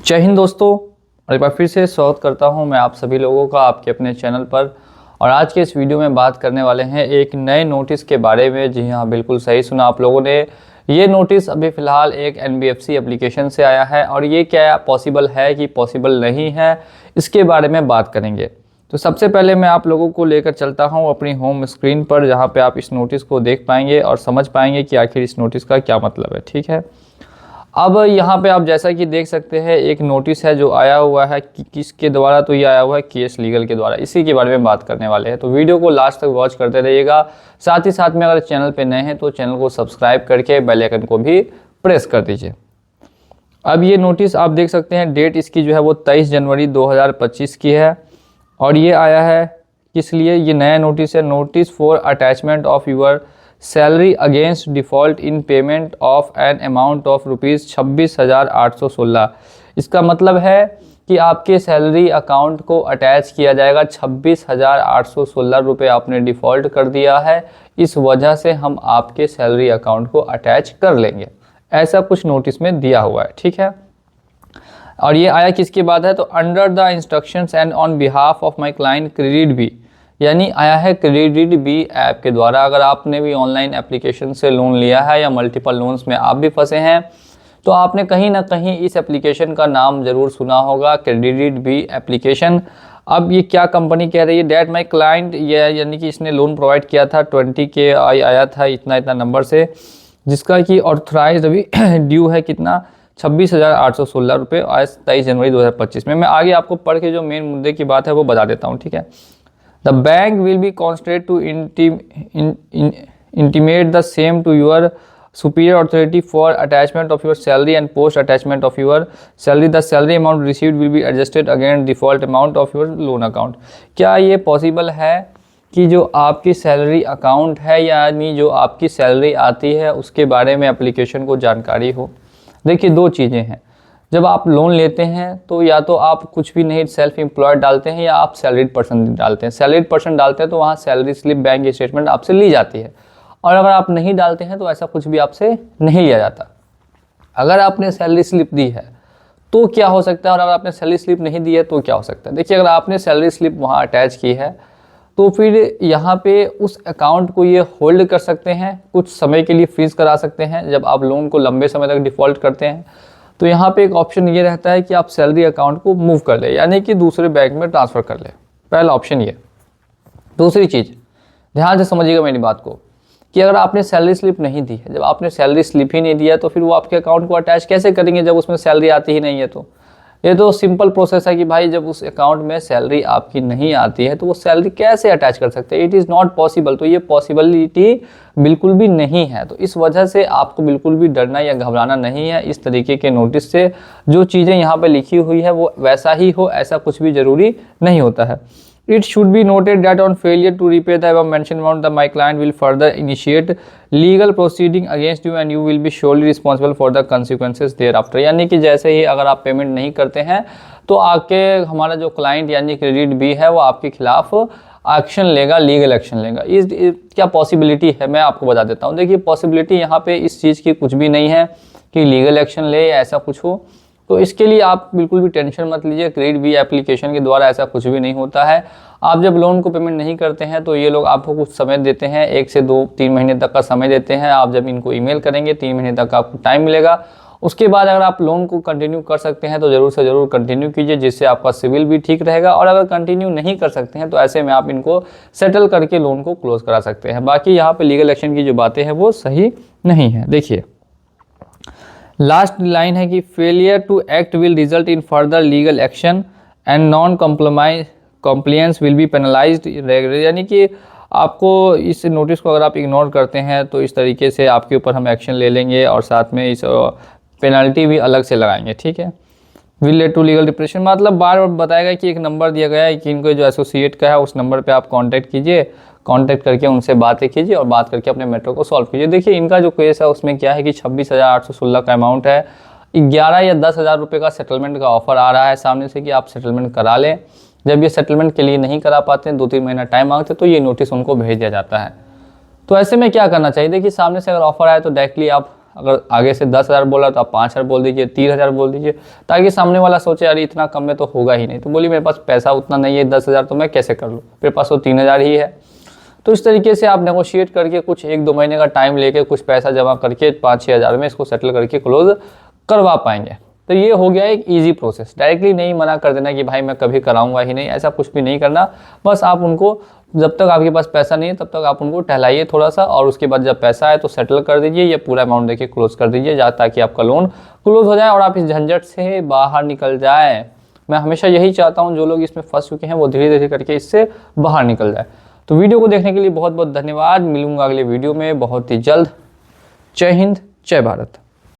जय हिंद दोस्तों, और एक बार फिर से स्वागत करता हूं मैं आप सभी लोगों का आपके अपने चैनल पर। और आज के इस वीडियो में बात करने वाले हैं एक नए नोटिस के बारे में। जी हाँ, बिल्कुल सही सुना आप लोगों ने। ये नोटिस अभी फ़िलहाल एक NBFC एप्लीकेशन से आया है और ये क्या पॉसिबल है कि पॉसिबल नहीं है, इसके बारे में बात करेंगे। तो सबसे पहले मैं आप लोगों को लेकर चलता हूँ अपनी होम स्क्रीन पर, जहाँ पे आप इस नोटिस को देख पाएंगे और समझ पाएंगे कि आखिर इस नोटिस का क्या मतलब है। ठीक है, अब यहाँ पे आप जैसा कि देख सकते हैं एक नोटिस है जो आया हुआ है कि किसके द्वारा, तो ये आया हुआ है केएस लीगल के द्वारा। इसी के बारे में बात करने वाले हैं, तो वीडियो को लास्ट तक वॉच करते रहिएगा। साथ ही साथ में अगर चैनल पे नए हैं तो चैनल को सब्सक्राइब करके बेल आइकन को भी प्रेस कर दीजिए। अब ये नोटिस आप देख सकते हैं, डेट इसकी जो है वो 23 जनवरी 2025 की है और ये आया है किस लिए, ये नया नोटिस है, notice for attachment of your salary against default in payment of an amount of ₹26,816। इसका मतलब है कि आपके सैलरी अकाउंट को अटैच किया जाएगा। 26,816 रुपये आपने डिफ़ॉल्ट कर दिया है, इस वजह से हम आपके सैलरी अकाउंट को अटैच कर लेंगे, ऐसा कुछ नोटिस में दिया हुआ है। ठीक है, और ये आया किसके बाद है, तो under the instructions and on behalf of my client credit B, यानी आया है क्रेडिट बी ऐप के द्वारा। अगर आपने भी ऑनलाइन एप्लीकेशन से लोन लिया है या मल्टीपल लोन्स में आप भी फंसे हैं तो आपने कहीं ना कहीं इस एप्लीकेशन का नाम ज़रूर सुना होगा, क्रेडिट बी एप्लीकेशन। अब ये क्या कंपनी कह रही है, डेट माई क्लाइंट, ये यानी कि इसने लोन प्रोवाइड किया था 20K आया था इतना नंबर से, जिसका कि ऑथराइज अभी ड्यू है कितना, 26,816 रुपये आज 23 जनवरी 2025 में। मैं आगे आपको पढ़ के जो मेन मुद्दे की बात है वो बता देता हूँ। ठीक है, the bank will be constant to intimate the same to your superior authority for attachment of your salary and post attachment of your salary the salary amount received will be adjusted against default amount of your loan account। क्या ये possible है कि जो आपकी salary account है यानी जो आपकी सैलरी आती है उसके बारे में एप्लीकेशन को जानकारी हो? देखिए, दो चीज़ें हैं। जब आप लोन लेते हैं तो या तो आप कुछ भी नहीं सेल्फ एम्प्लॉयड डालते हैं या आप सैलरीड पर्सन डालते हैं। सैलरीड पर्सन डालते हैं तो वहाँ सैलरी स्लिप बैंक स्टेटमेंट आपसे ली जाती है, और अगर आप नहीं डालते हैं तो ऐसा कुछ भी आपसे नहीं लिया जाता। अगर आपने सैलरी स्लिप दी है तो क्या हो सकता है, और अगर आपने सैलरी स्लिप नहीं दी है तो क्या हो सकता है। देखिए, अगर आपने सैलरी स्लिप वहाँ अटैच की है तो फिर यहाँ पे उस अकाउंट को ये होल्ड कर सकते हैं, कुछ समय के लिए फ्रीज करा सकते हैं। जब आप लोन को लंबे समय तक डिफ़ॉल्ट करते हैं तो यहाँ पे एक ऑप्शन ये रहता है कि आप सैलरी अकाउंट को मूव कर ले, यानी कि दूसरे बैंक में ट्रांसफ़र कर ले। पहला ऑप्शन ये। दूसरी चीज़, ध्यान से समझिएगा मेरी बात को, कि अगर आपने सैलरी स्लिप नहीं दी है, जब आपने सैलरी स्लिप ही नहीं दिया तो फिर वो आपके अकाउंट को अटैच कैसे करेंगे जब उसमें सैलरी आती ही नहीं है। तो ये तो सिंपल प्रोसेस है कि भाई जब उस अकाउंट में सैलरी आपकी नहीं आती है तो वो सैलरी कैसे अटैच कर सकते हैं, इट इज़ नॉट पॉसिबल। तो ये पॉसिबिलिटी बिल्कुल भी नहीं है। तो इस वजह से आपको बिल्कुल भी डरना या घबराना नहीं है इस तरीके के नोटिस से। जो चीज़ें यहाँ पर लिखी हुई है वो वैसा ही हो, ऐसा कुछ भी ज़रूरी नहीं होता है। It should be noted that on failure to repay the above mentioned amount, my client will further initiate legal proceeding against you and you will be surely responsible for the consequences thereafter। यानी कि जैसे ही अगर आप payment नहीं करते हैं तो आके हमारा जो क्लाइंट यानी क्रेडिट बी है वो आपके खिलाफ एक्शन लेगा, लीगल एक्शन लेगा। इस क्या पॉसिबिलिटी है, मैं आपको बता देता हूँ। देखिए, पॉसिबिलिटी यहाँ पे इस चीज़ की कुछ भी नहीं है कि लीगल एक्शन ले या ऐसा कुछ हो, तो इसके लिए आप बिल्कुल भी टेंशन मत लीजिए। क्रेडिट बी एप्लीकेशन के द्वारा ऐसा कुछ भी नहीं होता है। आप जब लोन को पेमेंट नहीं करते हैं तो ये लोग आपको कुछ समय देते हैं, 1 से 2-3 महीने तक का समय देते हैं। आप जब इनको ईमेल करेंगे 3 महीने तक आपको टाइम मिलेगा। उसके बाद अगर आप लोन को कंटिन्यू कर सकते हैं तो ज़रूर से ज़रूर कंटिन्यू कीजिए, जिससे आपका सिविल भी ठीक रहेगा। और अगर कंटिन्यू नहीं कर सकते हैं तो ऐसे में आप इनको सेटल करके लोन को क्लोज करा सकते हैं। बाकी यहाँ पर लीगल एक्शन की जो बातें हैं वो सही नहीं है। देखिए, लास्ट लाइन है कि failure to act will result in further legal action and non compliance will be penalised, यानी कि आपको इस नोटिस को अगर आप इग्नोर करते हैं तो इस तरीके से आपके ऊपर हम एक्शन ले लेंगे और साथ में इस पेनल्टी भी अलग से लगाएंगे। ठीक है, will led to legal depression, मतलब बार बार बताएगा कि एक नंबर दिया गया है कि इनको जो एसोसिएट का है उस नंबर पे आप कांटेक्ट कीजिए, कांटेक्ट करके उनसे बातें कीजिए और बात करके अपने मैटर को सॉल्व कीजिए। देखिए, इनका जो केस है उसमें क्या है कि 26,816 का अमाउंट है, 11 या 10,000 रुपये का सेटलमेंट का ऑफर आ रहा है सामने से कि आप सेटलमेंट करा लें। जब ये सेटलमेंट के लिए नहीं करा पाते हैं, 2-3 महीना टाइम मांगते तो ये नोटिस उनको भेज दिया जाता है। तो ऐसे में क्या करना चाहिए, देखिए सामने से अगर ऑफर आए तो डायरेक्टली आप अगर आगे से 10,000 बोला तो आप 5,000 बोल दीजिए, 3,000 बोल दीजिए, ताकि सामने वाला सोचे यार इतना कम में तो होगा ही नहीं। तो बोली मेरे पास पैसा उतना नहीं है 10,000, तो मैं कैसे कर लूँ, मेरे पास तो 3,000 ही है। तो इस तरीके से आप नेगोशिएट करके कुछ 1-2 महीने का टाइम लेके कुछ पैसा जमा करके 5-6 हज़ार में इसको सेटल करके क्लोज करवा पाएंगे। तो ये हो गया एक इजी प्रोसेस। डायरेक्टली नहीं मना कर देना कि भाई मैं कभी कराऊंगा ही नहीं, ऐसा कुछ भी नहीं करना। बस आप उनको, जब तक आपके पास पैसा नहीं है तब तक आप उनको टहलाइए थोड़ा सा, और उसके बाद जब पैसा आए तो सेटल कर दीजिए, ये पूरा अमाउंट देखिए क्लोज कर दीजिए, ताकि आपका लोन क्लोज हो जाए और आप इस झंझट से बाहर निकल जाए। मैं हमेशा यही चाहता हूँ जो लोग इसमें फंस चुके हैं वो धीरे धीरे करके इससे बाहर निकल जाए। तो वीडियो को देखने के लिए बहुत बहुत धन्यवाद। मिलूंगा अगले वीडियो में बहुत ही जल्द। जय हिंद, जय भारत।